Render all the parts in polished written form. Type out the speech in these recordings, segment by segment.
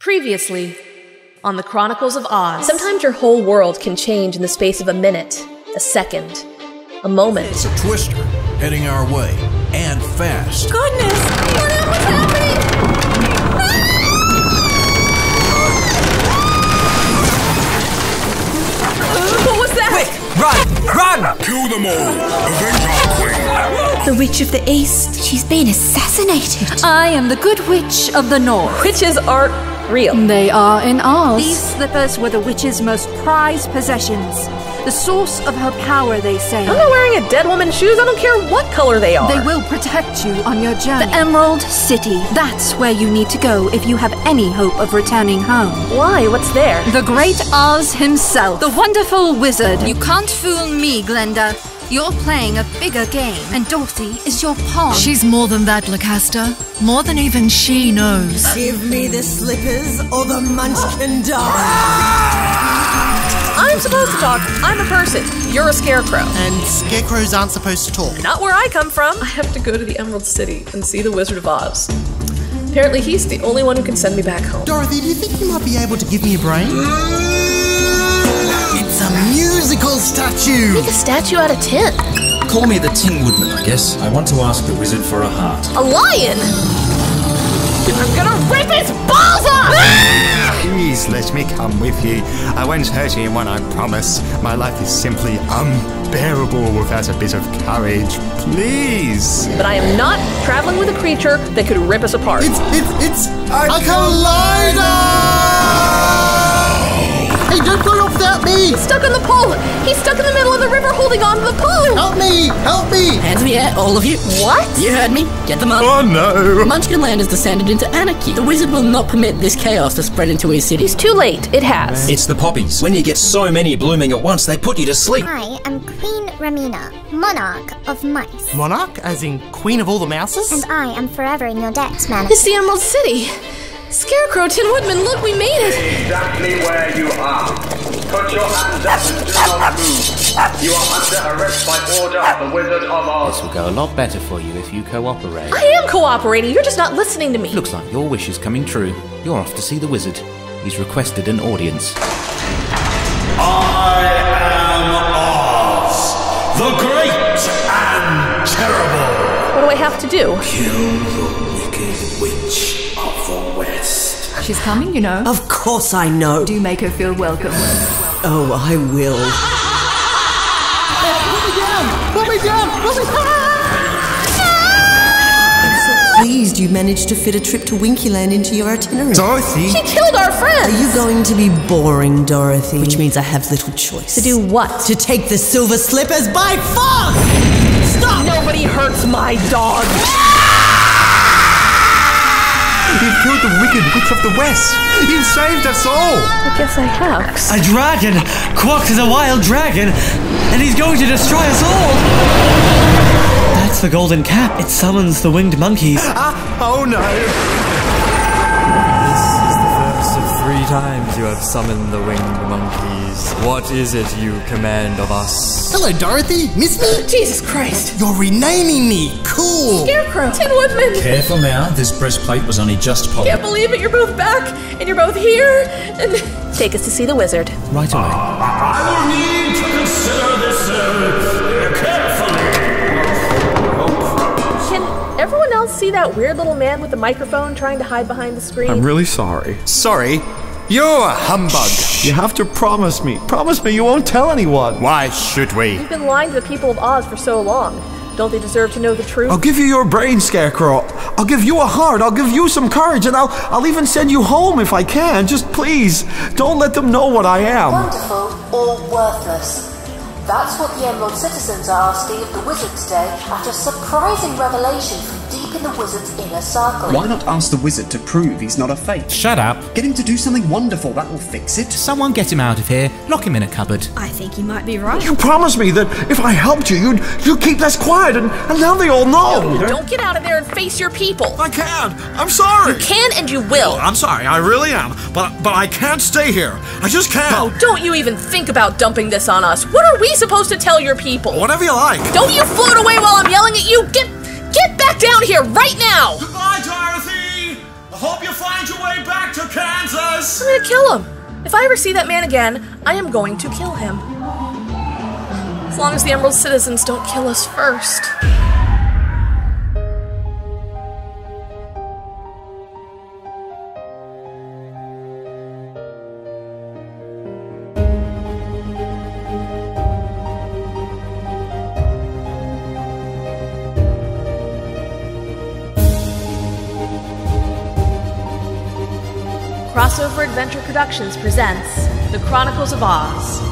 Previously, on the Chronicles of Oz. Sometimes your whole world can change in the space of a minute, a second, a moment. It's a twister heading our way, and fast. Goodness! What's happening? What was that? Quick! Run! Run! Kill them all! Avenge our queen! The Witch of the East. She's been assassinated. I am the Good Witch of the North. Witches aren't real. They are in Oz. These slippers were the witch's most prized possessions. The source of her power, they say. I'm not wearing a dead woman's shoes. I don't care what color they are. They will protect you on your journey. The Emerald City. That's where you need to go if you have any hope of returning home. Why? What's there? The great Oz himself. The wonderful wizard. You can't fool me, Glinda. You're playing a bigger game, and Dorothy is your pawn. She's more than that, Lancaster. More than even she knows. Give me the slippers, or the munchkin die. I'm supposed to talk. I'm a person. You're a scarecrow. And scarecrows aren't supposed to talk. Not where I come from. I have to go to the Emerald City and see the Wizard of Oz. Apparently he's the only one who can send me back home. Dorothy, do you think you might be able to give me a brain? It's a musical statue! Make a statue out of tin. Call me the Tin Woodman, I guess. I want to ask the wizard for a heart. A lion? I'm gonna rip his balls off! Please let me come with you. I won't hurt anyone, I promise. My life is simply unbearable without a bit of courage. Please! But I am not traveling with a creature that could rip us apart. It's a collider! Hey, don't go off without me! He's stuck on the pole! He's stuck in the middle of the river holding on to the pole! Help me! Help me! Hands in the air, all of you. What? You heard me. Get them up. Oh no! Munchkinland has descended into anarchy. The wizard will not permit this chaos to spread into his city. It's too late. It has. It's the poppies. When you get so many blooming at once, they put you to sleep. I am Queen Ramina, monarch of mice. Monarch, as in queen of all the mouses? And I am forever in your debt, man. It's the Emerald City. Scarecrow, Tin Woodman, look, we made it. Exactly where you are. Put your hands up and do not move. You are under arrest by order of the Wizard of Oz. This will go a lot better for you if you cooperate. I am cooperating. You're just not listening to me. Looks like your wish is coming true. You're off to see the wizard. He's requested an audience. I am Oz, the great and terrible. What do I have to do? Kill the wicked witch of the West. She's coming, you know. Of course I know. Do make her feel welcome. Oh, I will. Put me down! Put me down! I'm so pleased you managed to fit a trip to Winkyland into your itinerary. Dorothy! She killed our friends! Are you going to be boring, Dorothy? Which means I have little choice. To do what? To take the silver slippers by force! Stop! Nobody hurts my dog! You've killed the wicked witch of the West! You've saved us all! I guess I have. A dragon! Quox is a wild dragon, and he's going to destroy us all! That's the golden cap. It summons the winged monkeys. Oh no! This is the first of 3 times you have summoned the winged monkeys. What is it you command of us? Hello, Dorothy. Miss me? Jesus Christ. You're renaming me. Cool. Scarecrow. Tin Woodman. Careful now, this breastplate was only just polished. Can't believe it. You're both back, and you're both here, and take us to see the wizard. Right away. I will need to consider this carefully. Can everyone else see that weird little man with the microphone trying to hide behind the screen? I'm really sorry. Sorry? You're a humbug. You have to promise me. Promise me you won't tell anyone. Why should we? You've been lying to the people of Oz for so long. Don't they deserve to know the truth? I'll give you your brain, Scarecrow. I'll give you a heart. I'll give you some courage, and I'll even send you home if I can. Just please, don't let them know what I am. Wonderful or worthless? That's what the Emerald citizens are asking of the wizard today after a surprising revelation from deep in the wizard's inner circle. Why not ask the wizard to prove he's not a fake? Shut up. Get him to do something wonderful, that will fix it. Someone get him out of here. Lock him in a cupboard. I think he might be right. You promised me that if I helped you, you'd keep this quiet, and now they all know. Don't get out of there and face your people. I can't. I'm sorry. You can and you will. I'm sorry. I really am. But I can't stay here. I just can't. Oh, don't you even think about dumping this on us. What are we supposed to tell your people? Whatever you like. Don't you float away while I'm yelling at you. Get back down here right now. Goodbye, Dorothy. I hope you find your way back to Kansas. us. I'm gonna kill him. If I ever see that man again, I am going to kill him. As long as the Emerald citizens don't kill us first. Crossover Adventure Productions presents The Chronicles of Oz.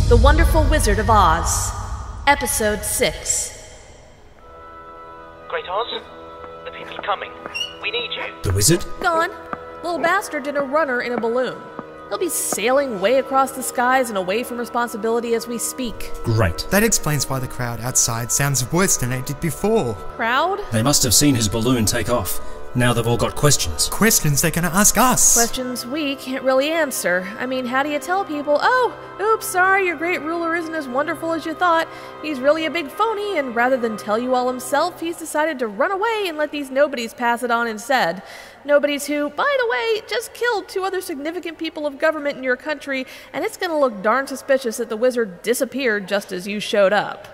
The Wonderful Wizard of Oz, Episode 6. Great Oz, the people are coming. We need you. The wizard? Gone. Little bastard did a runner in a balloon. He'll be sailing way across the skies and away from responsibility as we speak. Great. That explains why the crowd outside sounds worse than it did before. Crowd? They must have seen his balloon take off. Now they've all got questions. Questions they're gonna ask us. Questions we can't really answer. I mean, how do you tell people, oh, oops, sorry, your great ruler isn't as wonderful as you thought. He's really a big phony, and rather than tell you all himself, he's decided to run away and let these nobodies pass it on instead. Nobodies who, by the way, just killed 2 other significant people of government in your country, and it's gonna look darn suspicious that the wizard disappeared just as you showed up.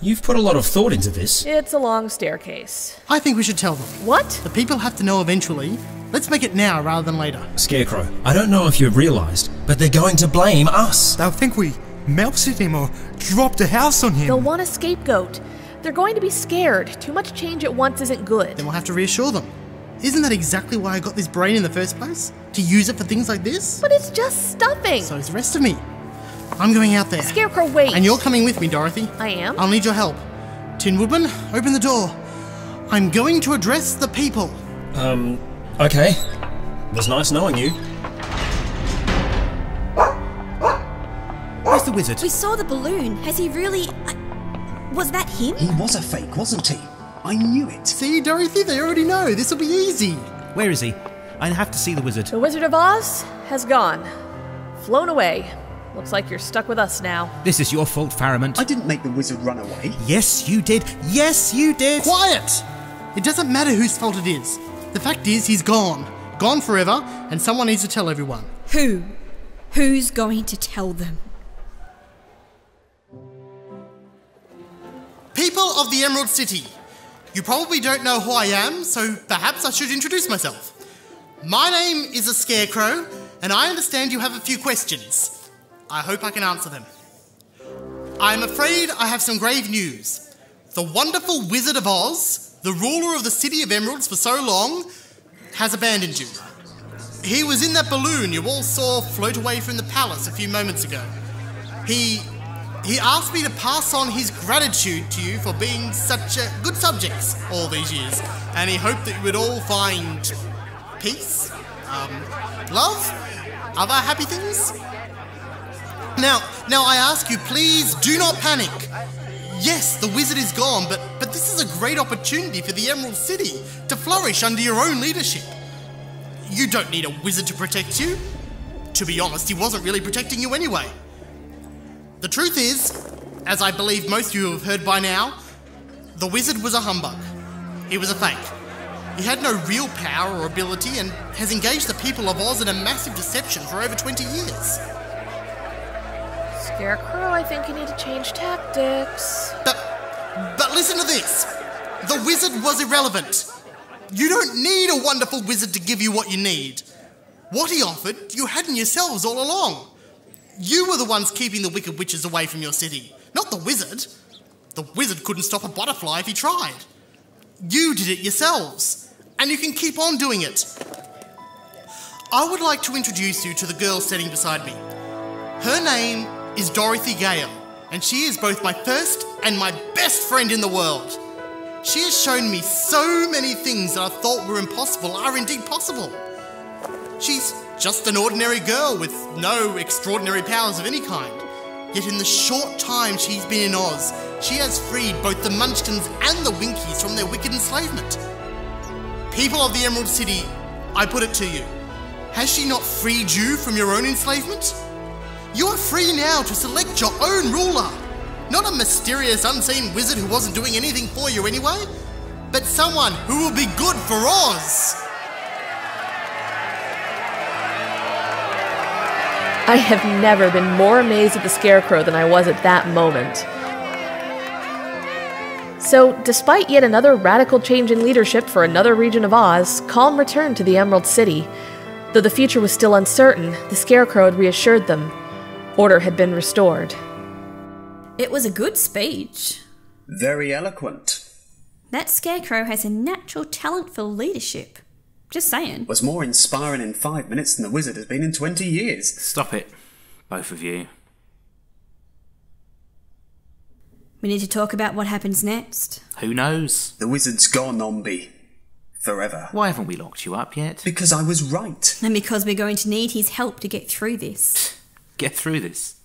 You've put a lot of thought into this. It's a long staircase. I think we should tell them. What? The people have to know eventually. Let's make it now rather than later. Scarecrow, I don't know if you've realised, but they're going to blame us. They'll think we melted him or dropped a house on him. They'll want a scapegoat. They're going to be scared. Too much change at once isn't good. Then we'll have to reassure them. Isn't that exactly why I got this brain in the first place? To use it for things like this? But it's just stuffing. So is the rest of me. I'm going out there. Scarecrow, wait. And you're coming with me, Dorothy. I am? I'll need your help. Tin Woodman, open the door. I'm going to address the people. Okay. It was nice knowing you. Where's the wizard? We saw the balloon. Has he really... was that him? He was a fake, wasn't he? I knew it. See, Dorothy, they already know. This'll be easy. Where is he? I have to see the wizard. The Wizard of Oz has gone. Flown away. Looks like you're stuck with us now. This is your fault, Faramont. I didn't make the wizard run away. Yes, you did. Yes, you did. Quiet! It doesn't matter whose fault it is. The fact is, he's gone. Gone forever, and someone needs to tell everyone. Who? Who's going to tell them? People of the Emerald City, you probably don't know who I am, so perhaps I should introduce myself. My name is a Scarecrow, and I understand you have a few questions. I hope I can answer them. I'm afraid I have some grave news. The wonderful Wizard of Oz, the ruler of the City of Emeralds for so long, has abandoned you. He was in that balloon you all saw float away from the palace a few moments ago. He asked me to pass on his gratitude to you for being such good subjects all these years, and he hoped that you would all find peace, love, other happy things. Now I ask you, please do not panic. Yes, the wizard is gone, but this is a great opportunity for the Emerald City to flourish under your own leadership. You don't need a wizard to protect you. To be honest, he wasn't really protecting you anyway. The truth is, as I believe most of you have heard by now, the wizard was a humbug. He was a fake. He had no real power or ability and has engaged the people of Oz in a massive deception for over 20 years. Scarecrow, I think you need to change tactics. But listen to this. The wizard was irrelevant. You don't need a wonderful wizard to give you what you need. What he offered, you had in yourselves all along. You were the ones keeping the wicked witches away from your city, not the wizard. The wizard couldn't stop a butterfly if he tried. You did it yourselves, and you can keep on doing it. I would like to introduce you to the girl sitting beside me. Her name is Dorothy Gale, and she is both my first and my best friend in the world. She has shown me so many things that I thought were impossible are indeed possible. She's just an ordinary girl with no extraordinary powers of any kind. Yet in the short time she's been in Oz, she has freed both the Munchkins and the Winkies from their wicked enslavement. People of the Emerald City, I put it to you. Has she not freed you from your own enslavement? You are free now to select your own ruler. Not a mysterious, unseen wizard who wasn't doing anything for you anyway, but someone who will be good for Oz. I have never been more amazed at the Scarecrow than I was at that moment. So, despite yet another radical change in leadership for another region of Oz, calm returned to the Emerald City. Though the future was still uncertain, the Scarecrow had reassured them. Order had been restored. It was a good speech. Very eloquent. That Scarecrow has a natural talent for leadership. Just saying. Was more inspiring in 5 minutes than the wizard has been in 20 years. Stop it, both of you. We need to talk about what happens next. Who knows? The wizard's gone, Ombi. Forever. Why haven't we locked you up yet? Because I was right. And because we're going to need his help to get through this. Get through this?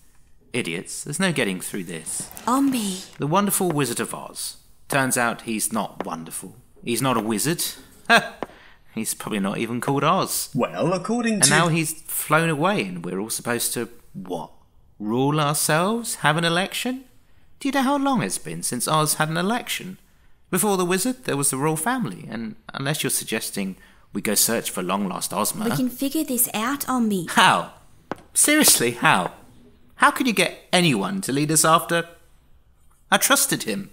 Idiots, there's no getting through this. Ombi. The wonderful Wizard of Oz. Turns out he's not wonderful. He's not a wizard. He's probably not even called Oz. Well, according to... And now he's flown away and we're all supposed to, what? Rule ourselves? Have an election? Do you know how long it's been since Oz had an election? Before the wizard, there was the royal family, and unless you're suggesting we go search for long-lost Ozma... We can figure this out, Ombi. How? Seriously, how? How could you get anyone to lead us after... I trusted him.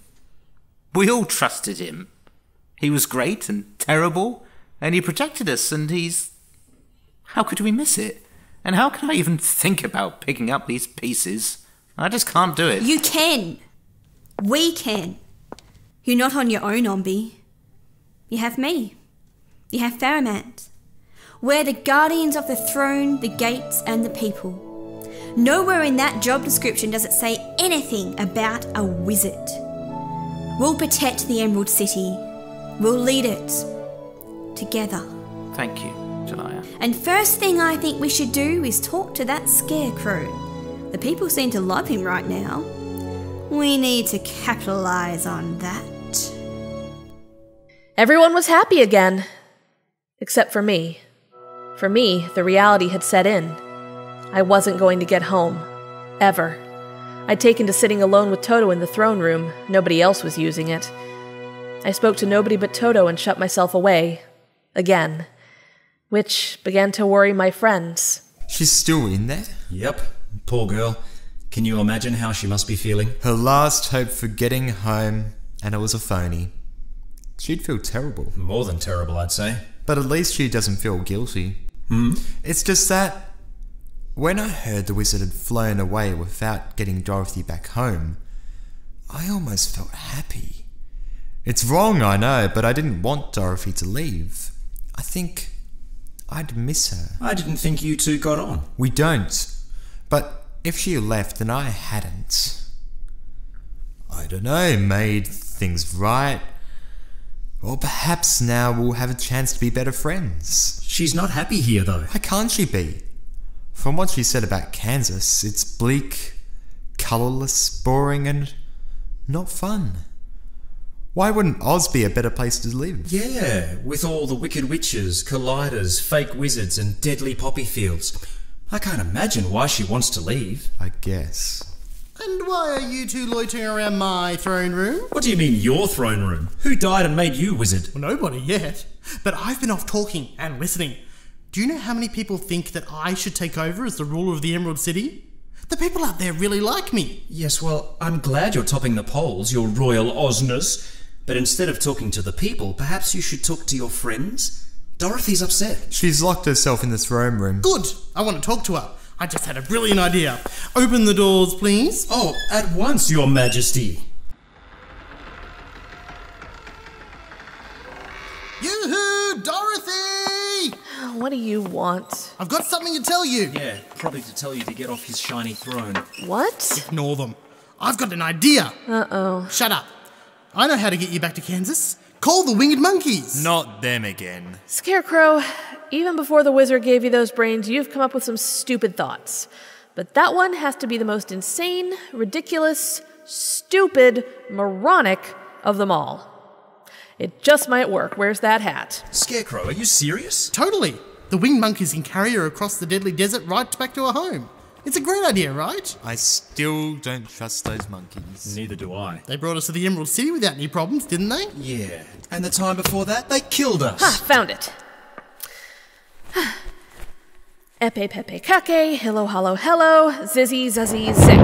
We all trusted him. He was great and terrible, and he protected us, and he's... How could we miss it? And how can I even think about picking up these pieces? I just can't do it. You can. We can. You're not on your own, Ombi. You have me. You have Faramand. We're the guardians of the throne, the gates, and the people. Nowhere in that job description does it say anything about a wizard. We'll protect the Emerald City. We'll lead it. Together. Thank you, Jalaya. And first thing I think we should do is talk to that Scarecrow. The people seem to love him right now. We need to capitalise on that. Everyone was happy again. Except for me. For me, the reality had set in. I wasn't going to get home. Ever. I'd taken to sitting alone with Toto in the throne room. Nobody else was using it. I spoke to nobody but Toto and shut myself away. Again. Which began to worry my friends. She's still in there? Yep. Poor girl. Can you imagine how she must be feeling? Her last hope for getting home, and it was a phony. She'd feel terrible. More than terrible, I'd say. But at least she doesn't feel guilty. It's just that when I heard the wizard had flown away without getting Dorothy back home, I almost felt happy. It's wrong, I know, but I didn't want Dorothy to leave. I think I'd miss her. I didn't think you two got on. We don't. But if she left and I hadn't, I don't know, made things right. Or perhaps now we'll have a chance to be better friends. She's not happy here, though. Why can't she be? From what she said about Kansas, it's bleak, colourless, boring, and not fun. Why wouldn't Oz be a better place to live? Yeah, with all the wicked witches, colliders, fake wizards, and deadly poppy fields. I can't imagine why she wants to leave. I guess. And why are you two loitering around my throne room? What do you mean, your throne room? Who died and made you wizard? Well, nobody yet. But I've been off talking and listening. Do you know how many people think that I should take over as the ruler of the Emerald City? The people out there really like me. Yes, well, I'm glad you're topping the polls, your royal Ozness. But instead of talking to the people, perhaps you should talk to your friends? Dorothy's upset. She's locked herself in the throne room. Good. I want to talk to her. I just had a brilliant idea. Open the doors, please. Oh, at once, Your Majesty. Yoo-hoo, Dorothy! What do you want? I've got something to tell you. Yeah, probably to tell you to get off his shiny throne. What? Ignore them. I've got an idea. Uh-oh. Shut up. I know how to get you back to Kansas. Call the winged monkeys. Not them again. Scarecrow, even before the wizard gave you those brains, you've come up with some stupid thoughts. But that one has to be the most insane, ridiculous, stupid, moronic of them all. It just might work. Where's that hat? Scarecrow, are you serious? Totally. The winged monkeys can carry her across the deadly desert right back to her home. It's a great idea, right? I still don't trust those monkeys. Neither do I. They brought us to the Emerald City without any problems, didn't they? Yeah, and the time before that, they killed us. Ha, found it. Epe pepe kake, hello hallo hello, zizzy zuzzy zick.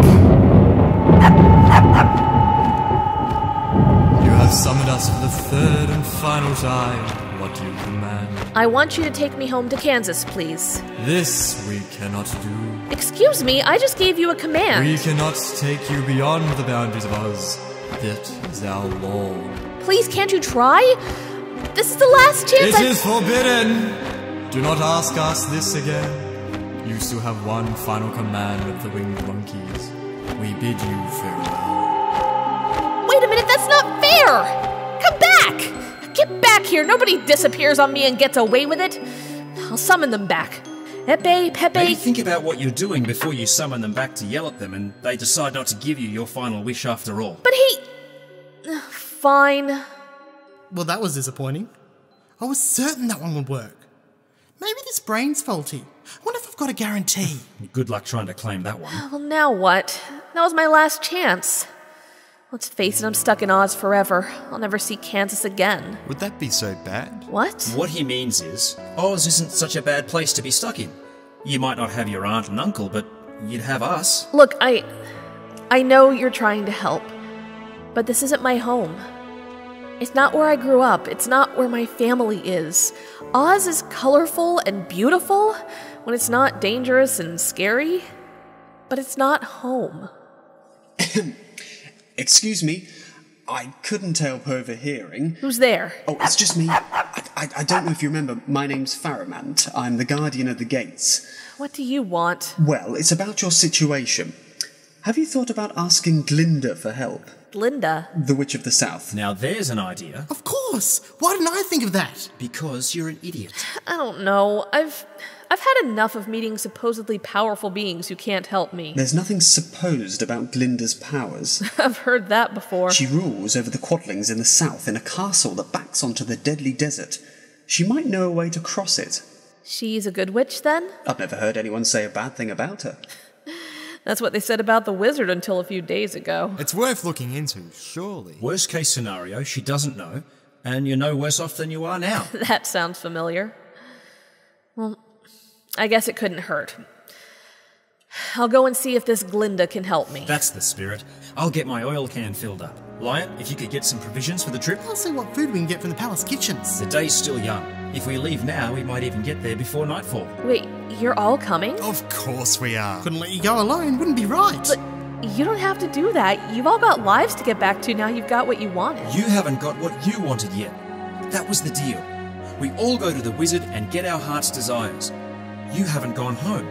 You have summoned us for the third and final time. What do you command? I want you to take me home to Kansas, please. This we cannot do. Excuse me, I just gave you a command. We cannot take you beyond the boundaries of Oz. That is our law. Please, can't you try? This is the last chance. It is forbidden! Do not ask us this again. You still have one final command of the winged monkeys. We bid you farewell. Wait a minute, that's not fair! Come back! Get back here! Nobody disappears on me and gets away with it. I'll summon them back. Epe, Pepe... Maybe think about what you're doing before you summon them back to yell at them and they decide not to give you your final wish after all. But he... Fine. Well, that was disappointing. I was certain that one would work. Maybe this brain's faulty. I wonder if I've got a guarantee. Good luck trying to claim that one. Well, now what? That was my last chance. Let's face it, I'm stuck in Oz forever. I'll never see Kansas again. Would that be so bad? What? What he means is, Oz isn't such a bad place to be stuck in. You might not have your aunt and uncle, but you'd have us. Look, I know you're trying to help, but this isn't my home. It's not where I grew up. It's not where my family is. Oz is colorful and beautiful when it's not dangerous and scary, but it's not home. Excuse me, I couldn't help overhearing. Who's there? Oh, it's just me. I don't know if you remember, my name's Faramant. I'm the guardian of the gates. What do you want? Well, it's about your situation. Have you thought about asking Glinda for help? Glinda? The Witch of the South. Now there's an idea. Of course! Why didn't I think of that? Because you're an idiot. I don't know. I've had enough of meeting supposedly powerful beings who can't help me. There's nothing supposed about Glinda's powers. I've heard that before. She rules over the Quadlings in the south in a castle that backs onto the deadly desert. She might know a way to cross it. She's a good witch, then? I've never heard anyone say a bad thing about her. That's what they said about the wizard until a few days ago. It's worth looking into, surely. Worst case scenario, she doesn't know, and you're no worse off than you are now. That sounds familiar. Well, I guess it couldn't hurt. I'll go and see if this Glinda can help me. That's the spirit. I'll get my oil can filled up. Lion, if you could get some provisions for the trip. I'll see what food we can get from the palace kitchens. The day's still young. If we leave now, we might even get there before nightfall. Wait, you're all coming? Of course we are. Couldn't let you go alone, wouldn't be right. But you don't have to do that. You've all got lives to get back to now you've got what you wanted. You haven't got what you wanted yet. That was the deal. We all go to the wizard and get our heart's desires. You haven't gone home.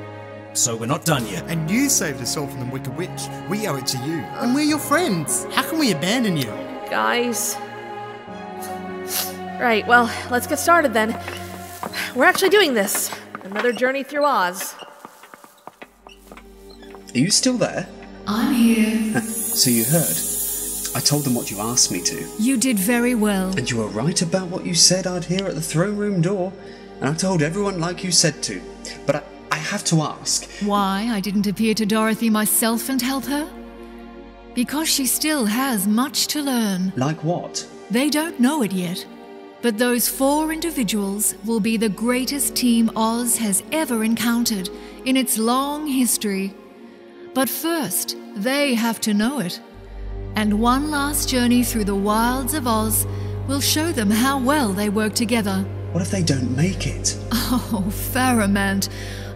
So we're not done yet. And you saved us all from the Wicked Witch. We owe it to you. And we're your friends. How can we abandon you? Guys. Right, well, let's get started then. We're actually doing this. Another journey through Oz. Are you still there? I'm here. So you heard. I told them what you asked me to. You did very well. And you were right about what you said I'd hear at the throne room door. And I told everyone like you said to. But I have to ask. Why I didn't appear to Dorothy myself and help her? Because she still has much to learn. Like what? They don't know it yet. But those 4 individuals will be the greatest team Oz has ever encountered in its long history. But first, they have to know it. And one last journey through the wilds of Oz will show them how well they work together. What if they don't make it? Oh, Faramant,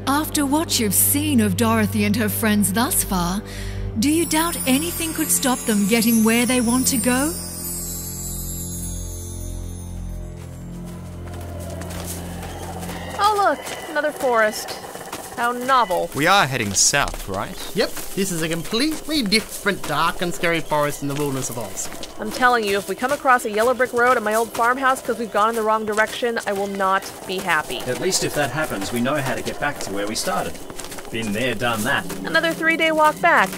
after what you've seen of Dorothy and her friends thus far, do you doubt anything could stop them getting where they want to go? Oh look, another forest. How novel. We are heading south, right? Yep, this is a completely different dark and scary forest in the wilderness of Oz. I'm telling you, if we come across a yellow brick road at my old farmhouse because we've gone in the wrong direction, I will not be happy. At least if that happens, we know how to get back to where we started. Been there, done that. Another 3-day walk back.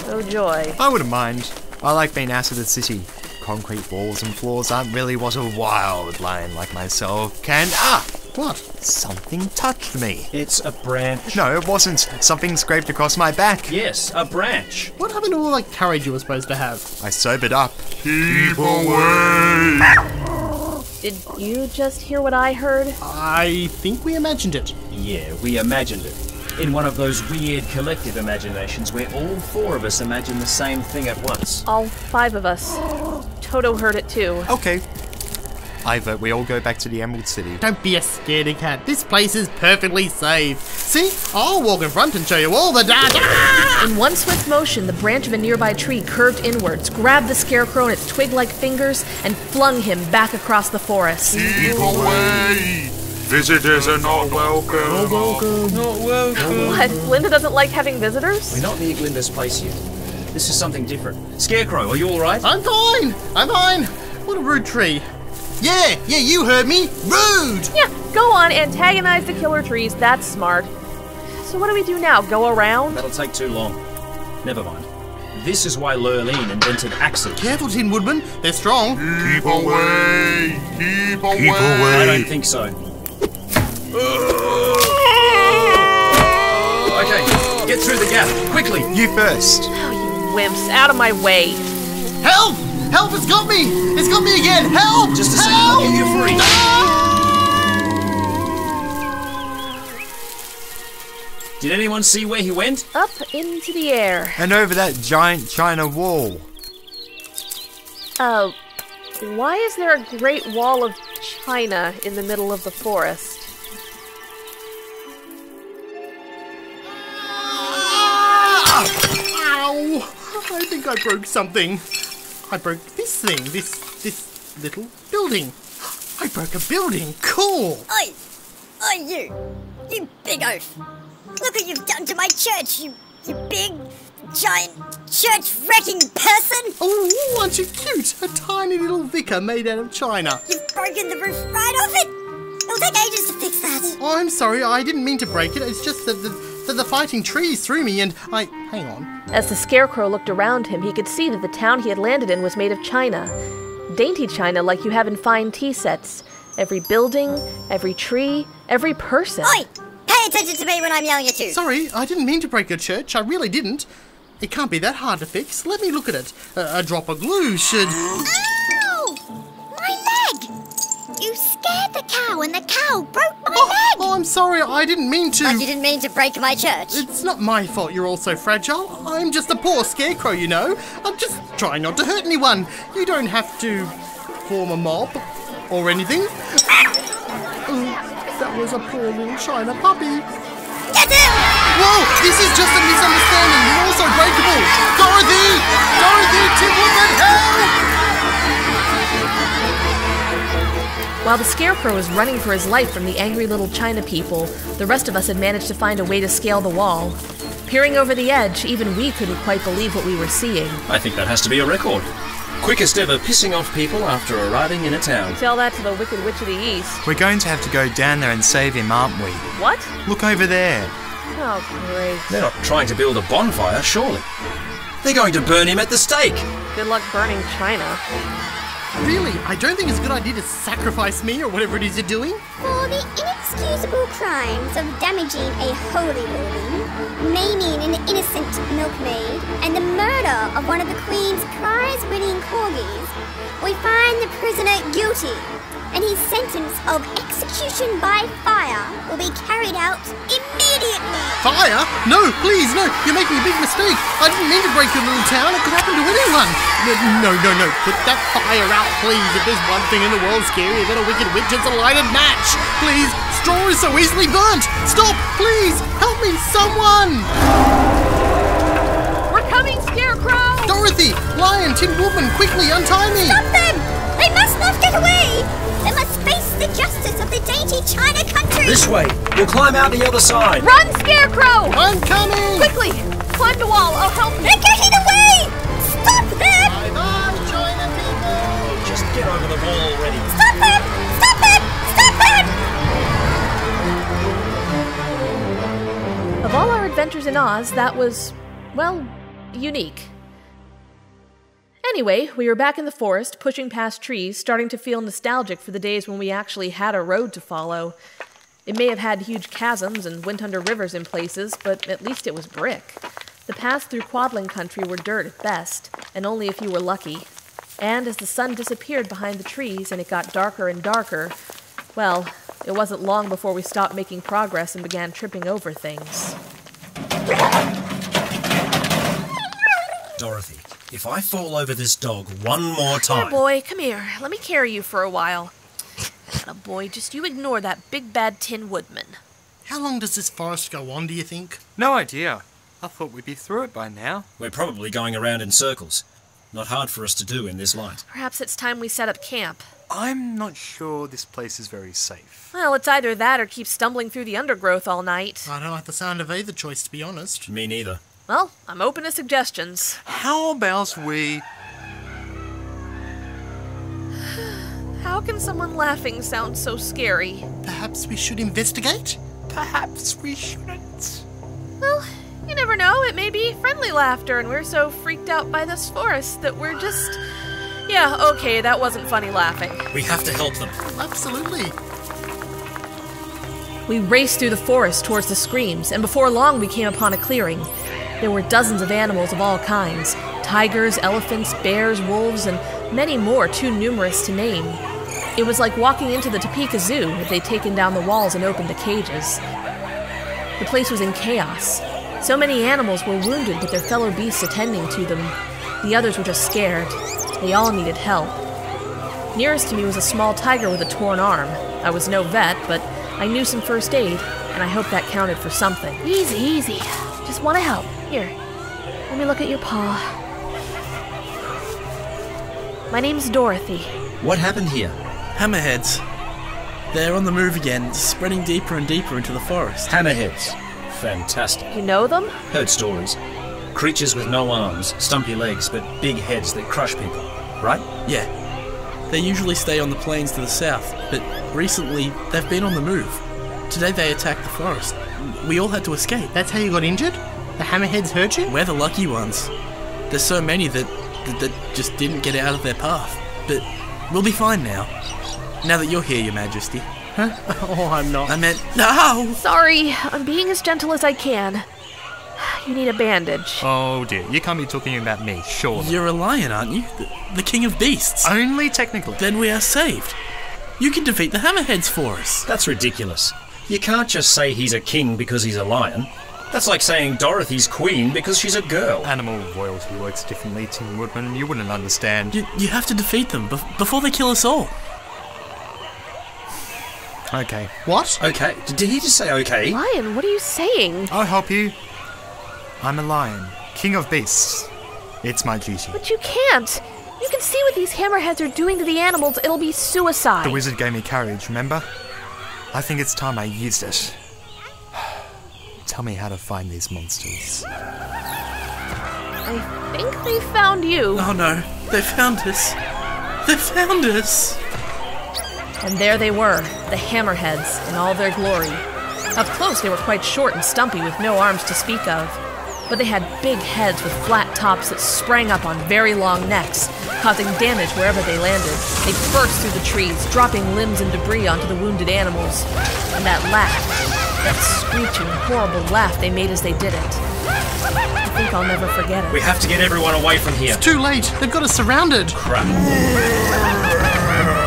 Oh joy. I wouldn't mind. I like being out of the city. Concrete walls and floors aren't really what a wild lion like myself can. Ah! What? Something touched me. It's a branch. No, it wasn't. Something scraped across my back. Yes, a branch. What happened to all that courage you were supposed to have? I sobered up. Keep away! Did you just hear what I heard? I think we imagined it. Yeah, we imagined it. In one of those weird collective imaginations where all 4 of us imagine the same thing at once. All 5 of us. Toto heard it too. Okay. I vote we all go back to the Emerald City. Don't be a scaredy cat. This place is perfectly safe. See? I'll walk in front and show you all the data. In one swift motion, the branch of a nearby tree curved inwards, grabbed the Scarecrow in its twig-like fingers, and flung him back across the forest. Keep away! Visitors are not welcome. Not welcome. Not welcome. What? Glinda doesn't like having visitors? We're not near Glinda's place yet. This is something different. Scarecrow, are you alright? I'm fine. I'm fine. What a rude tree. Yeah, you heard me. Rude! Yeah, go on, antagonize the killer trees. That's smart. So what do we do now? Go around? That'll take too long. Never mind. This is why Lurleen invented axes. Careful, Tin Woodman. They're strong. Keep away! Keep away! Keep away! I don't think so. Okay, get through the gap, quickly. You first. Oh, you wimps, out of my way. Help! Help, it's got me! It's got me again! Help! Just a second, I'll get you free. Did anyone see where he went? Up into the air. And over that giant China wall. Why is there a great wall of China in the middle of the forest? Ow! I think I broke something. I broke this thing, this little building. I broke a building. Cool. Oi, you big oaf. Look what you've done to my church, you big, giant, church-wrecking person. Oh, aren't you cute? A tiny little vicar made out of china. You've broken the roof right off it. It'll take ages to fix that. Oh, I'm sorry, I didn't mean to break it. It's just that the fighting trees threw me and I... Hang on. As the Scarecrow looked around him, he could see that the town he had landed in was made of china. Dainty china like you have in fine tea sets. Every building, every tree, every person. Oi! Pay attention to me when I'm yelling at you. Sorry, I didn't mean to break your church. I really didn't. It can't be that hard to fix. Let me look at it. A drop of glue should... Ow! My leg! You scared the cow and the cow broke my leg! Oh, I'm sorry, I didn't mean to... But you didn't mean to break my church. It's not my fault you're all so fragile. I'm just a poor scarecrow, you know. I'm just trying not to hurt anyone. You don't have to form a mob or anything. That was a poor little china puppy. Get him! Whoa, this is just a misunderstanding. You're also breakable. Dorothy! Dorothy, Tin Woodman, help! While the Scarecrow was running for his life from the angry little China people, the rest of us had managed to find a way to scale the wall. Peering over the edge, even we couldn't quite believe what we were seeing. I think that has to be a record. Quickest ever pissing off people after arriving in a town. Tell that to the Wicked Witch of the East. We're going to have to go down there and save him, aren't we? What? Look over there. Oh, great. They're not trying to build a bonfire, surely. They're going to burn him at the stake. Good luck burning China. Really, I don't think it's a good idea to sacrifice me or whatever it is you're doing. For the inexcusable crimes of damaging a holy building, maiming an innocent milkmaid, and the murder of one of the Queen's prize-winning corgis, we find the prisoner guilty, and his sentence of execution by fire will be carried out immediately. Fire? No, please, no. You're making a big mistake. I didn't mean to break your little town. It could happen to anyone. No. Put that fire out, please. If there's one thing in the world scarier than a wicked witch, it's a lighted match. Please, straw is so easily burnt. Stop, please. Help me, someone. We're coming, Scarecrow. Dorothy, Lion, Tin Woodman, quickly untie me. Stop them! They must not get away! They must face the justice of the dainty China country! This way! We'll climb out the other side! Run, Scarecrow! I'm coming! Quickly! Climb the wall, I'll help you! They're getting away! Stop them! Bye-bye, China people! Get over the wall already. Stop it! Stop it! Stop it! Of all our adventures in Oz, that was, well, unique. Anyway, we were back in the forest, pushing past trees, starting to feel nostalgic for the days when we actually had a road to follow. It may have had huge chasms and went under rivers in places, but at least it was brick. The paths through Quadling country were dirt at best, and only if you were lucky. And as the sun disappeared behind the trees and it got darker and darker, well, it wasn't long before we stopped making progress and began tripping over things. Dorothy, if I fall over this dog one more time... Oh boy, come here. Let me carry you for a while. Oh boy, just you ignore that big bad Tin Woodman. How long does this forest go on, do you think? No idea. I thought we'd be through it by now. We're probably going around in circles. Not hard for us to do in this light. Perhaps it's time we set up camp. I'm not sure this place is very safe. Well, it's either that or keep stumbling through the undergrowth all night. I don't like the sound of either choice, to be honest. Me neither. Well, I'm open to suggestions. How about we... How can someone laughing sound so scary? Perhaps we should investigate? Perhaps we shouldn't. Well, you never know. It may be friendly laughter, and we're so freaked out by this forest that we're just... Yeah, okay, that wasn't funny laughing. We have to help them. Absolutely. We raced through the forest towards the screams, and before long we came upon a clearing. There were dozens of animals of all kinds. Tigers, elephants, bears, wolves, and many more too numerous to name. It was like walking into the Topeka Zoo if they'd taken down the walls and opened the cages. The place was in chaos. So many animals were wounded with their fellow beasts attending to them. The others were just scared. They all needed help. Nearest to me was a small tiger with a torn arm. I was no vet, but I knew some first aid, and I hope that counted for something. Easy, easy. Just want to help. Here, let me look at your paw. My name's Dorothy. What happened here? Hammerheads. They're on the move again, spreading deeper and deeper into the forest. Hammerheads. Fantastic. You know them? Heard stories. Creatures with no arms, stumpy legs, but big heads that crush people, right? Yeah. They usually stay on the plains to the south, but recently they've been on the move. Today they attacked the forest. We all had to escape. That's how you got injured? The hammerheads hurt you? We're the lucky ones. There's so many that just didn't get out of their path. But we'll be fine now. Now that you're here, Your Majesty. Huh? Oh, I'm not. I meant... No! Sorry, I'm being as gentle as I can. You need a bandage. Oh dear, you can't be talking about me, surely. You're a lion, aren't you? The king of beasts. Only technically. Then we are saved. You can defeat the hammerheads for us. That's ridiculous. You can't just say he's a king because he's a lion. That's like saying Dorothy's queen because she's a girl. Animal royalty works differently, Tin Woodman. You wouldn't understand. You have to defeat them before they kill us all. Okay. What? Okay. Did he just say okay? Lion, what are you saying? I'll help you. I'm a lion, king of beasts. It's my duty. But you can't. You can see what these hammerheads are doing to the animals. It'll be suicide. The wizard gave me courage, remember? I think it's time I used it. Tell me how to find these monsters. I think they found you. Oh no, they found us. They found us. And there they were, the hammerheads in all their glory. Up close they were quite short and stumpy with no arms to speak of. But they had big heads with flat tops that sprang up on very long necks, causing damage wherever they landed. They burst through the trees, dropping limbs and debris onto the wounded animals. And that laugh, that screeching, horrible laugh they made as they did it. I think I'll never forget it. We have to get everyone away from here. It's too late. They've got us surrounded. Crap.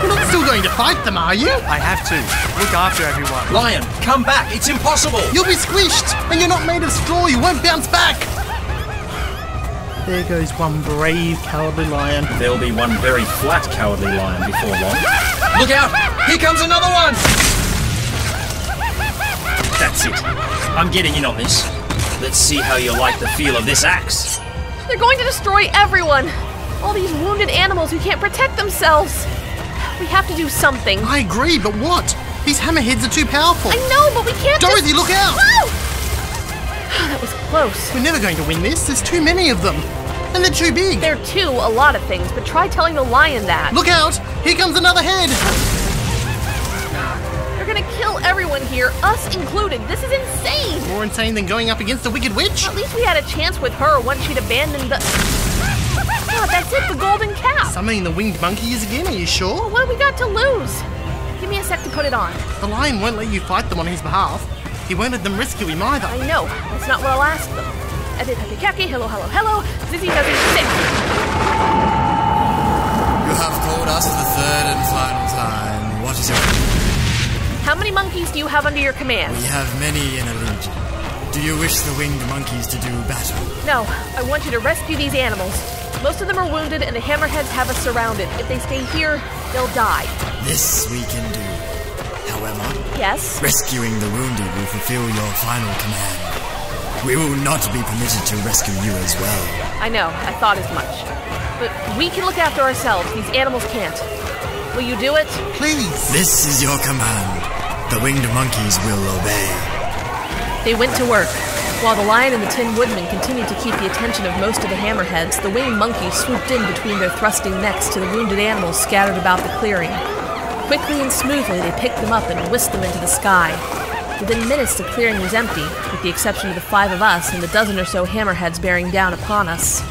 You're not still going to fight them, are you? I have to. Look after everyone. Lion, come back. It's impossible. You'll be squished, and you're not made of straw. You won't bounce back. There goes one brave, cowardly lion. There'll be one very flat, cowardly lion before long. Look out! Here comes another one! That's it. I'm getting in on this. Let's see how you like the feel of this axe. They're going to destroy everyone. All these wounded animals who can't protect themselves. We have to do something. I agree, but what? These hammerheads are too powerful. I know, but we can't Dorothy, look out! No! That was close. We're never going to win this. There's too many of them. And they're too big. They're too a lot of things, but try telling the lion that. Look out! Here comes another head! They're gonna kill everyone here, us included. This is insane! More insane than going up against a wicked witch? At least we had a chance with her once she'd abandoned the... God, that's it, the golden cap! Summoning the winged monkeys again, are you sure? Well, what have we got to lose? Give me a sec to put it on. The lion won't let you fight them on his behalf. He won't let them rescue him either. I know, that's not what I'll ask them. Eddie Peppy Kaki, hello, hello, hello, Zizzy Duzzy Sick. You have called us the third and final time. What is your... How many monkeys do you have under your command? We have many in a legion. Do you wish the winged monkeys to do battle? No, I want you to rescue these animals. Most of them are wounded and the hammerheads have us surrounded. If they stay here, they'll die. This we can do. However, yes? Rescuing the wounded will fulfill your final command. We will not be permitted to rescue you as well. I know, I thought as much. But we can look after ourselves, these animals can't. Will you do it? Please! This is your command. The winged monkeys will obey. They went to work. While the lion and the Tin Woodman continued to keep the attention of most of the hammerheads, the winged monkeys swooped in between their thrusting necks to the wounded animals scattered about the clearing. Quickly and smoothly, they picked them up and whisked them into the sky. Within minutes, the clearing was empty, with the exception of the 5 of us and the dozen or so hammerheads bearing down upon us.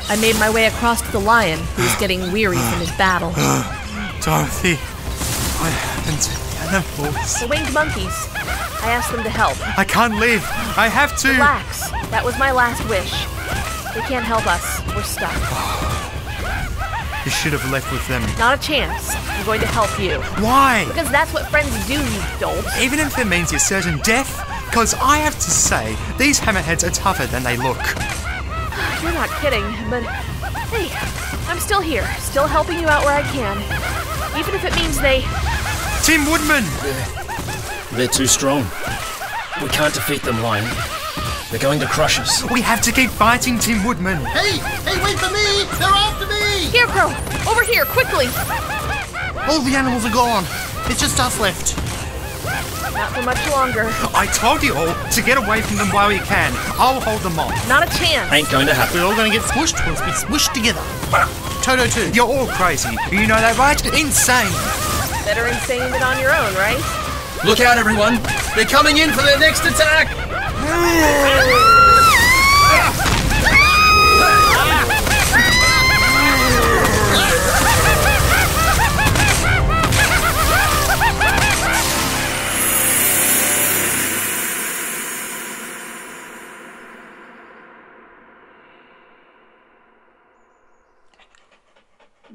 I made my way across to the lion, who was getting weary from his battle. Dorothy, what happened to the animals? The winged monkeys. I asked them to help. I can't leave. I have to. Relax. That was my last wish. They can't help us. We're stuck. You should have left with them. Not a chance. I'm going to help you. Why? Because that's what friends do, you dolt. Even if it means your certain death? Because I have to say, these hammerheads are tougher than they look. You're not kidding, but hey, I'm still here, still helping you out where I can. Even if it means they... Tin Woodman! They're too strong. We can't defeat them, Lion. They're going to crush us. We have to keep fighting, Tin Woodman. Hey, wait for me! They're after me! Scarecrow, over here, quickly! All the animals are gone. It's just us left. Not for much longer. I told you all to get away from them while you can. I'll hold them off. Not a chance. Ain't going to happen. We're all going to get smushed once we smush together. Toto too. You're all crazy. You know that, right? Insane. Better insane than on your own, right? Look out, everyone! They're coming in for their next attack!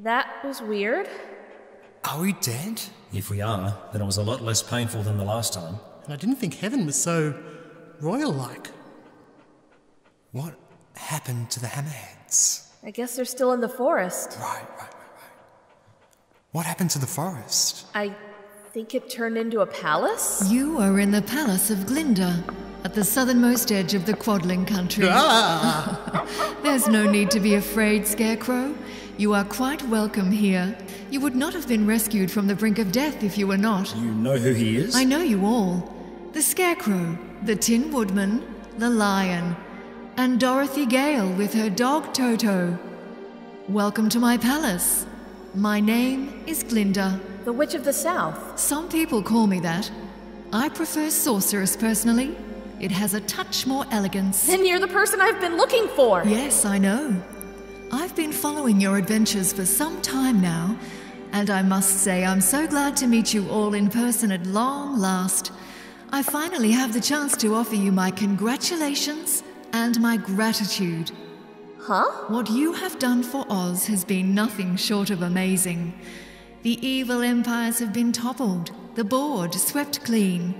That was weird. Are we dead? If we are, then it was a lot less painful than the last time. And I didn't think heaven was so royal-like. What happened to the hammerheads? I guess they're still in the forest. Right. What happened to the forest? I think it turned into a palace? You are in the palace of Glinda, at the southernmost edge of the Quadling country. There's no need to be afraid, Scarecrow. You are quite welcome here. You would not have been rescued from the brink of death if you were not. You know who he is? I know you all. The Scarecrow, the Tin Woodman, the Lion, and Dorothy Gale with her dog Toto. Welcome to my palace. My name is Glinda. The Witch of the South. Some people call me that. I prefer Sorceress personally. It has a touch more elegance. Then you're the person I've been looking for. Yes, I know. I've been following your adventures for some time now, and I must say I'm so glad to meet you all in person at long last. I finally have the chance to offer you my congratulations and my gratitude. Huh? What you have done for Oz has been nothing short of amazing. The evil empires have been toppled, the board swept clean.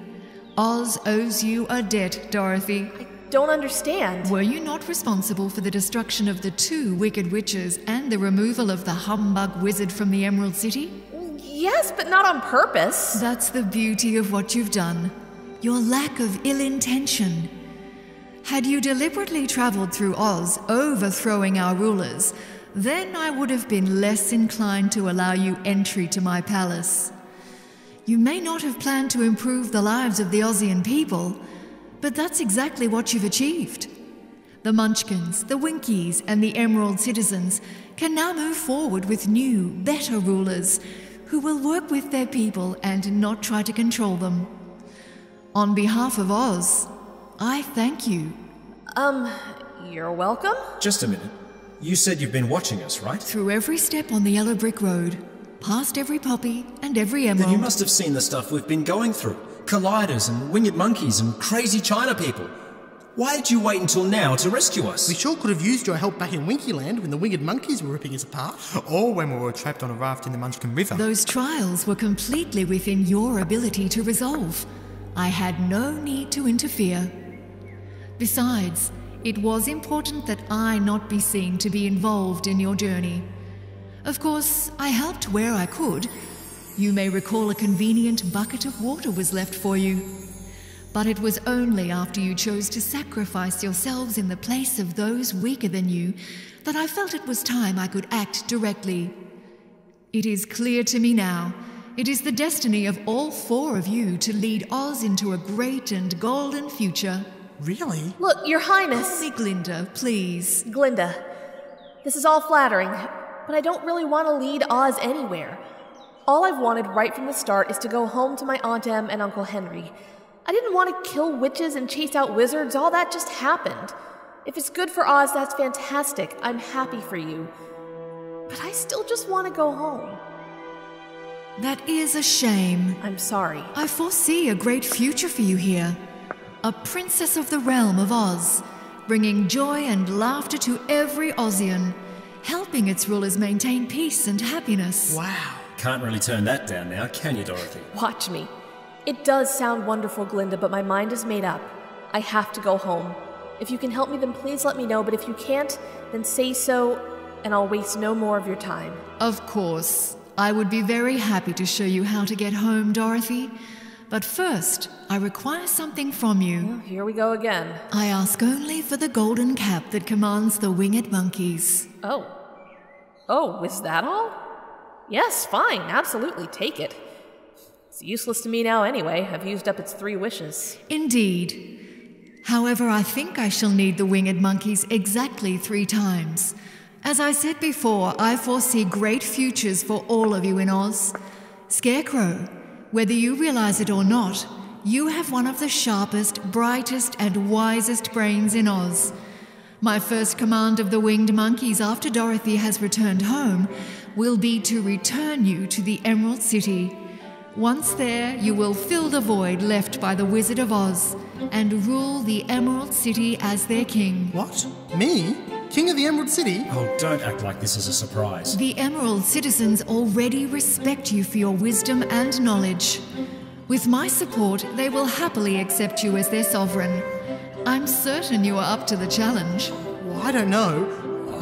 Oz owes you a debt, Dorothy. I don't understand. Were you not responsible for the destruction of the 2 wicked witches and the removal of the humbug wizard from the Emerald City? Yes, but not on purpose. That's the beauty of what you've done. Your lack of ill intention. Had you deliberately traveled through Oz, overthrowing our rulers, then I would have been less inclined to allow you entry to my palace. You may not have planned to improve the lives of the Ozian people, but that's exactly what you've achieved. The Munchkins, the Winkies, and the Emerald Citizens can now move forward with new, better rulers who will work with their people and not try to control them. On behalf of Oz, I thank you. You're welcome? Just a minute. You said you've been watching us, right? Through every step on the yellow brick road, past every poppy and every emerald. Then you must have seen the stuff we've been going through. Colliders and winged monkeys and crazy China people. Why did you wait until now to rescue us? We sure could have used your help back in Winkyland when the winged monkeys were ripping us apart. Or when we were trapped on a raft in the Munchkin River. Those trials were completely within your ability to resolve. I had no need to interfere. Besides, it was important that I not be seen to be involved in your journey. Of course, I helped where I could. You may recall a convenient bucket of water was left for you. But it was only after you chose to sacrifice yourselves in the place of those weaker than you that I felt it was time I could act directly. It is clear to me now, it is the destiny of all four of you to lead Oz into a great and golden future. Really? Look, Your Highness. Call me Glinda, please. Glinda, this is all flattering, but I don't really want to lead Oz anywhere. All I've wanted right from the start is to go home to my Aunt Em and Uncle Henry. I didn't want to kill witches and chase out wizards. All that just happened. If it's good for Oz, that's fantastic. I'm happy for you. But I still just want to go home. That is a shame. I'm sorry. I foresee a great future for you here. A princess of the realm of Oz, bringing joy and laughter to every Ozian, helping its rulers maintain peace and happiness. Wow. Can't really turn that down now, can you, Dorothy? Watch me. It does sound wonderful, Glinda, but my mind is made up. I have to go home. If you can help me, then please let me know, but if you can't, then say so, and I'll waste no more of your time. Of course. I would be very happy to show you how to get home, Dorothy. But first, I require something from you. Well, here we go again. I ask only for the golden cap that commands the winged monkeys. Oh, is that all? Yes, fine, absolutely, take it. It's useless to me now anyway. I've used up its 3 wishes. Indeed. However, I think I shall need the winged monkeys exactly 3 times. As I said before, I foresee great futures for all of you in Oz. Scarecrow, whether you realize it or not, you have one of the sharpest, brightest, and wisest brains in Oz. My first command of the winged monkeys after Dorothy has returned home will be to return you to the Emerald City. Once there, you will fill the void left by the Wizard of Oz and rule the Emerald City as their king. What? Me? King of the Emerald City? Oh, don't act like this is a surprise. The Emerald citizens already respect you for your wisdom and knowledge. With my support, they will happily accept you as their sovereign. I'm certain you are up to the challenge. Well, I don't know.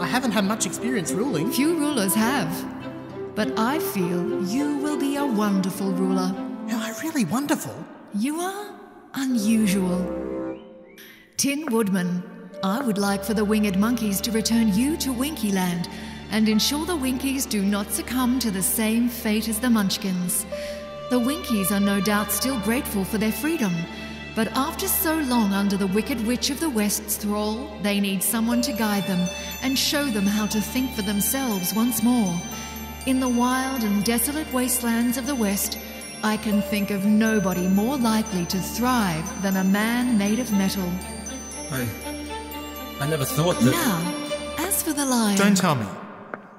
I haven't had much experience ruling. Few rulers have. But I feel you will be a wonderful ruler. Am I really wonderful? You are unusual. Tin Woodman, I would like for the winged monkeys to return you to Winkyland and ensure the Winkies do not succumb to the same fate as the Munchkins. The Winkies are no doubt still grateful for their freedom, but after so long under the Wicked Witch of the West's thrall, they need someone to guide them and show them how to think for themselves once more. In the wild and desolate wastelands of the West, I can think of nobody more likely to thrive than a man made of metal. I never thought that... Now, as for the lion... Don't tell me.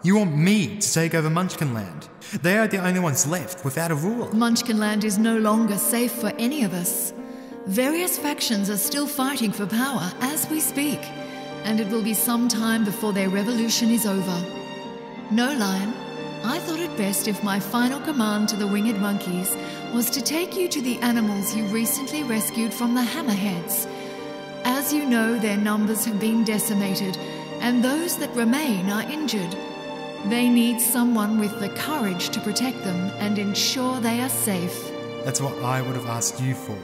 You want me to take over Munchkinland? They are the only ones left without a ruler. Munchkinland is no longer safe for any of us. Various factions are still fighting for power as we speak, and it will be some time before their revolution is over. No, Lion, I thought it best if my final command to the winged monkeys was to take you to the animals you recently rescued from the Hammerheads. As you know, their numbers have been decimated, and those that remain are injured. They need someone with the courage to protect them and ensure they are safe. That's what I would have asked you for.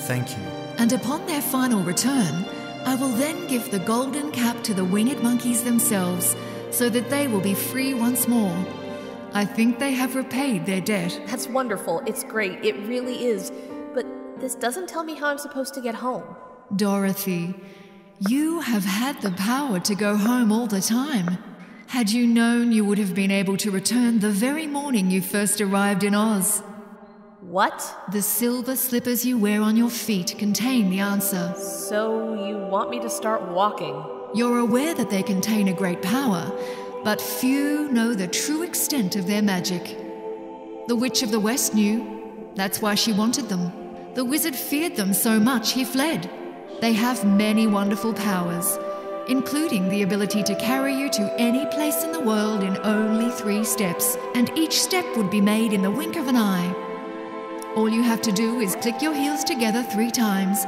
Thank you. And upon their final return, I will then give the golden cap to the winged monkeys themselves, so that they will be free once more. I think they have repaid their debt. That's wonderful. It's great. It really is. But this doesn't tell me how I'm supposed to get home. Dorothy, You have had the power to go home all the time. Had you known, you would have been able to return the very morning you first arrived in Oz. What? The silver slippers you wear on your feet contain the answer. So you want me to start walking? You're aware that they contain a great power, but few know the true extent of their magic. The Witch of the West knew. That's why she wanted them. The wizard feared them so much he fled. They have many wonderful powers, including the ability to carry you to any place in the world in only 3 steps, and each step would be made in the wink of an eye. All you have to do is click your heels together 3 times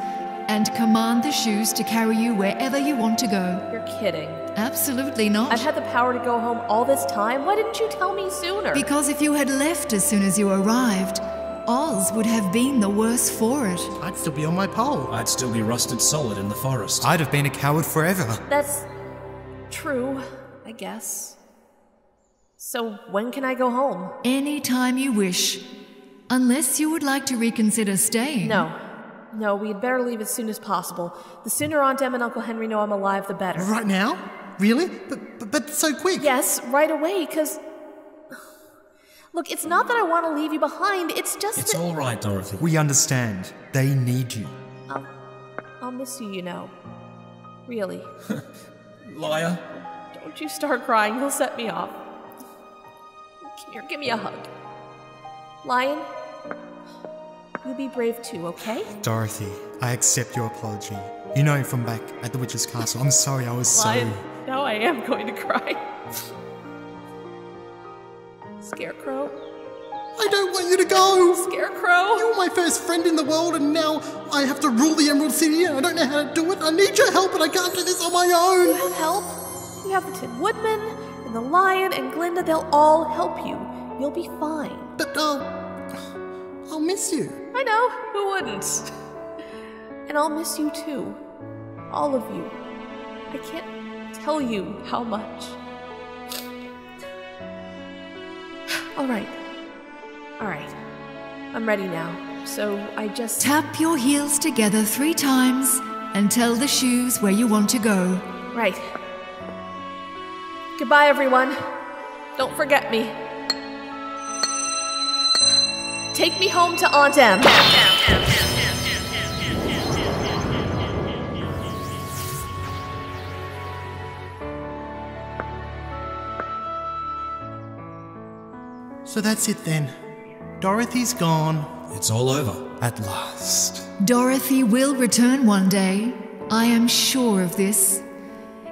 and command the shoes to carry you wherever you want to go. You're kidding. Absolutely not. I've had the power to go home all this time. Why didn't you tell me sooner? Because if you had left as soon as you arrived, Oz would have been the worse for it. I'd still be on my pole. I'd still be rusted solid in the forest. I'd have been a coward forever. That's true, I guess. So when can I go home? Any time you wish. Unless you would like to reconsider staying. No, we'd better leave as soon as possible. The sooner Aunt Em and Uncle Henry know I'm alive, the better. Right now? Really? But so quick? Yes, right away, because... Look, it's not that I want to leave you behind, it's just It's all right, Dorothy. We understand. They need you. I'll miss you, you know. Really. Liar. Don't you start crying, you'll set me off. Come here, give me a hug. Lion, you be brave too, okay? Dorothy, I accept your apology. You know from back at the Witch's Castle. I'm sorry I was Lion, now I am going to cry. Scarecrow? I don't want you to go! Scarecrow? You were my first friend in the world, and now I have to rule the Emerald City, and I don't know how to do it. I need your help, and I can't do this on my own! You have help. You have the Tin Woodman, and the Lion, and Glinda. They'll all help you. You'll be fine. But, I'll miss you. I know, who wouldn't? And I'll miss you too. All of you. I can't tell you how much. Alright. I'm ready now. So I just... Tap your heels together 3 times and tell the shoes where you want to go. Right. Goodbye, everyone. Don't forget me. Take me home to Aunt Em. So that's it then. Dorothy's gone. It's all over. At last. Dorothy will return one day. I am sure of this.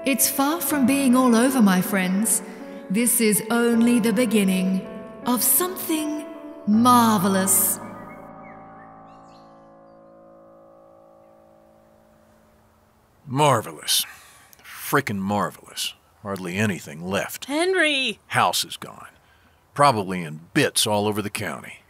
It's far from being all over, my friends. This is only the beginning of something marvelous. Marvelous. Frickin' marvelous. Hardly anything left. Henry! House is gone. Probably in bits all over the county.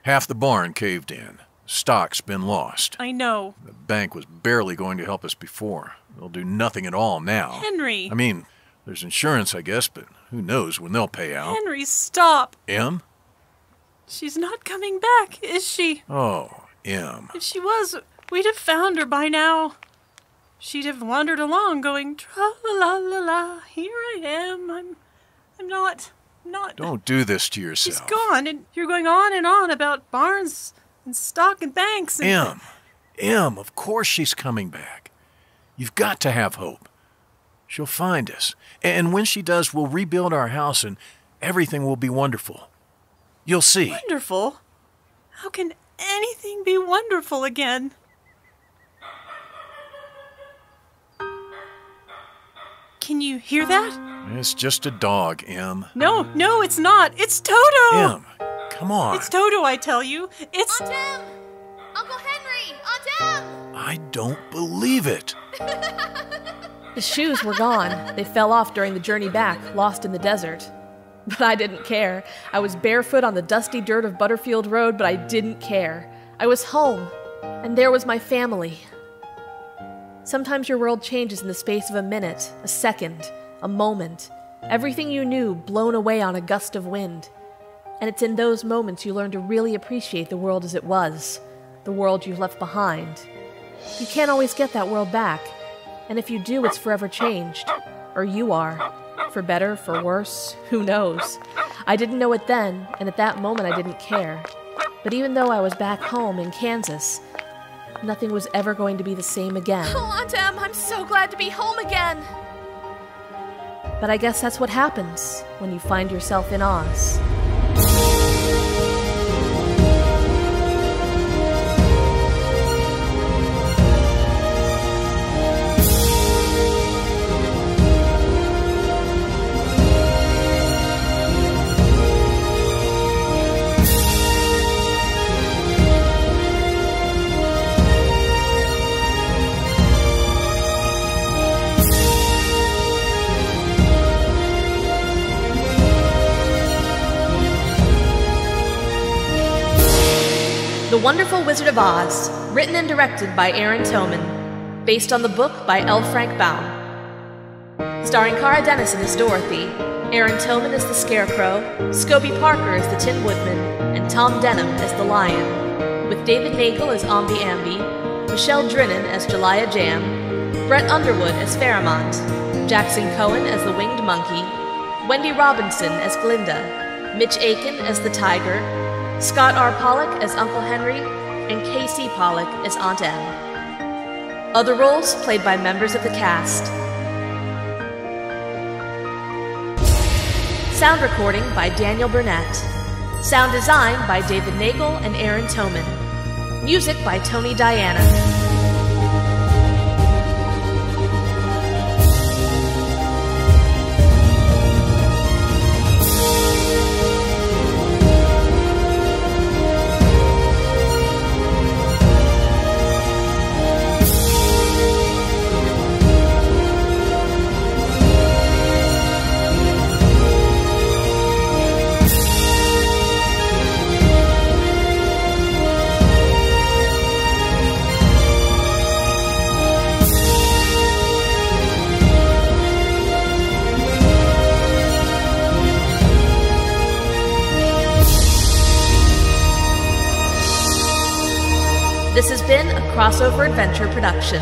Half the barn caved in. Stock's been lost. I know. The bank was barely going to help us before. They'll do nothing at all now. Henry! I mean, there's insurance, I guess, but who knows when they'll pay out. Henry, stop! Em? She's not coming back, is she? Oh, Em. If she was, we'd have found her by now. She'd have wandered along going, tra-la-la-la-la, here I am, I'm not... Don't do this to yourself. She's gone, and you're going on and on about barns and stock and banks and... Em, of course she's coming back. You've got to have hope. She'll find us. And when she does, we'll rebuild our house and everything will be wonderful. You'll see. Wonderful? How can anything be wonderful again? Can you hear that? It's just a dog, Em. No, it's not. It's Toto! Em, come on. It's Toto, I tell you. It's... Aunt Em! Uncle Henry! Aunt Em! I don't believe it. The shoes were gone. They fell off during the journey back, lost in the desert. But I didn't care. I was barefoot on the dusty dirt of Butterfield Road, but I didn't care. I was home, and there was my family. Sometimes your world changes in the space of a minute, a second, a moment. Everything you knew blown away on a gust of wind. And it's in those moments you learn to really appreciate the world as it was, the world you've left behind. You can't always get that world back, And if you do, it's forever changed. Or you are. For better, for worse, who knows? I didn't know it then, and at that moment I didn't care. But even though I was back home in Kansas, nothing was ever going to be the same again. Oh, Aunt Em, I'm so glad to be home again. But I guess that's what happens when you find yourself in Oz. The Wonderful Wizard of Oz, written and directed by Aron Toman, based on the book by L Frank Baum. Starring Kara Dennison as Dorothy, Aron Toman as the Scarecrow, Scobie Parker as the Tin Woodman, and Tom Denham as the Lion, with David Nagel as Ambi Ambi, Michelle Drinnan as Jelaya Jam, Brett Underwood as Pharamond, Jackson Cowan as the Winged Monkey, Wendy Robinson as Glinda, Mitch Achten as the Tiger, Scott R Pollak as Uncle Henry, and KC Pollak as Aunt Em. Other roles played by members of the cast. Sound recording by Daniel Burnett. Sound design by David Nagel and Aron Toman. Music by Tony Diana. This has been a Crossover Adventure production.